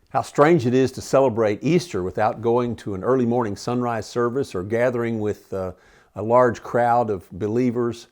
How strange it is to celebrate Easter without going to an early morning sunrise service or gathering with a large crowd of believers.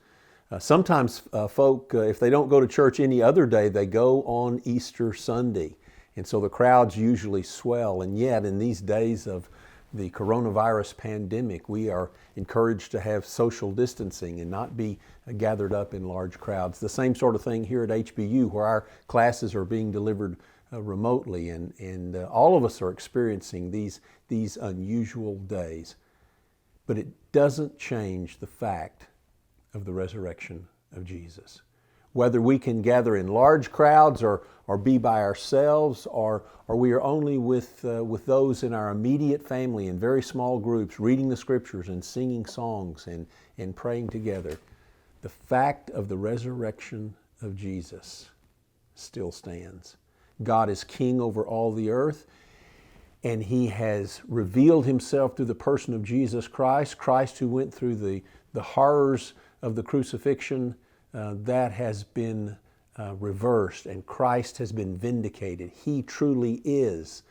Sometimes folk, if they don't go to church any other day, they go on Easter Sunday. And so the crowds usually swell. And yet in these days of the coronavirus pandemic, we are encouraged to have social distancing and not be gathered up in large crowds. The same sort of thing here at HBU, where our classes are being delivered remotely, and all of us are experiencing these unusual days. But it doesn't change the fact of the resurrection of Jesus. Whether we can gather in large crowds or be by ourselves, or we are only with those in our immediate family in very small groups, reading the scriptures and singing songs and praying together, the fact of the resurrection of Jesus still stands. God is king over all the earth, and He has revealed Himself through the person of Jesus Christ, Christ who went through the horrors of the crucifixion. That has been reversed, and Christ has been vindicated. He truly is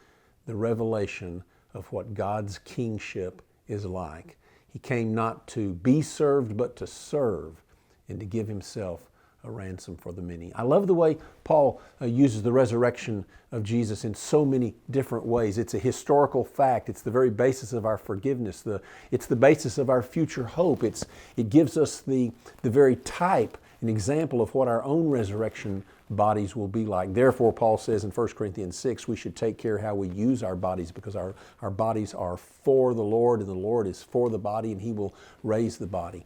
the revelation of what God's kingship is like. He came not to be served, but to serve and to give Himself a ransom for the many. I love the way Paul uses the resurrection of Jesus in so many different ways. It's a historical fact. It's the very basis of our forgiveness. It's the basis of our future hope. It gives us the very type, an example of what our own resurrection bodies will be like. Therefore, Paul says in 1 Corinthians 6, we should take care how we use our bodies, because our bodies are for the Lord, and the Lord is for the body, and He will raise the body.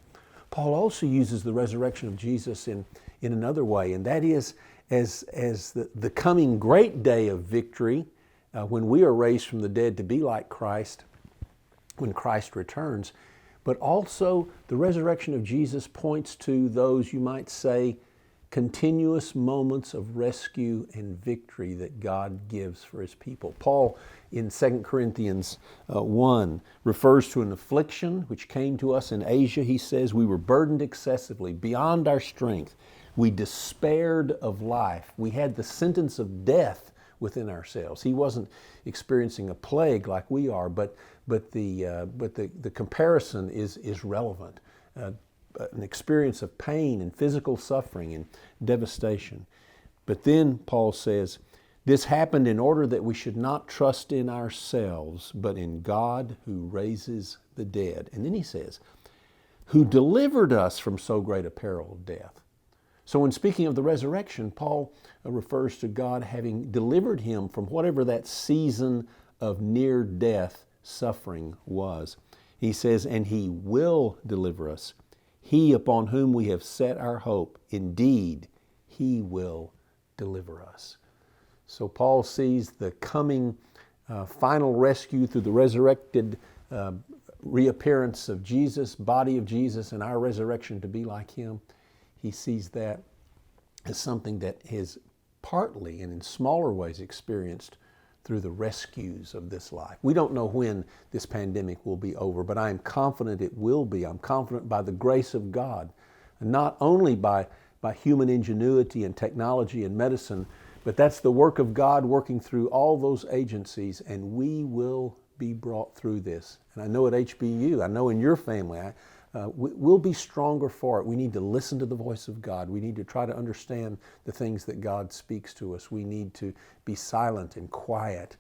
Paul also uses the resurrection of Jesus in another way, and that is as the coming great day of victory, when we are raised from the dead to be like Christ when Christ returns. But also the resurrection of Jesus points to those, you might say, continuous moments of rescue and victory that God gives for His people. Paul in 2 Corinthians 1 refers to an affliction which came to us in Asia. He says, we were burdened excessively, beyond our strength. We despaired of life. We had the sentence of death within ourselves. He wasn't experiencing a plague like we are, but the comparison is relevant. An experience of pain and physical suffering and devastation. But then Paul says, this happened in order that we should not trust in ourselves, but in God who raises the dead. And then he says, who delivered us from so great a peril of death. So when speaking of the resurrection, Paul refers to God having delivered him from whatever that season of near-death suffering was. He says, and He will deliver us. He upon whom we have set our hope, indeed, He will deliver us. So Paul sees the coming final rescue through the resurrected reappearance of Jesus, body of Jesus, and our resurrection to be like Him. He sees that as something that is partly and in smaller ways experienced through the rescues of this life. We don't know when this pandemic will be over, but I am confident it will be. I'm confident by the grace of God, and not only by human ingenuity and technology and medicine, but that's the work of God working through all those agencies, and we will be brought through this. And I know at HBU, I know in your family, we'll be stronger for it. We need to listen to the voice of God. We need to try to understand the things that God speaks to us. We need to be silent and quiet,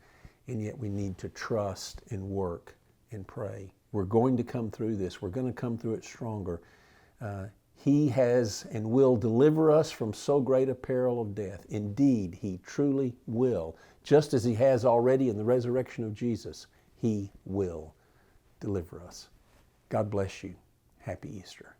and yet we need to trust and work and pray. We're going to come through this. We're going to come through it stronger. He has and will deliver us from so great a peril of death. Indeed, He truly will. Just as He has already in the resurrection of Jesus, He will deliver us. God bless you. Happy Easter.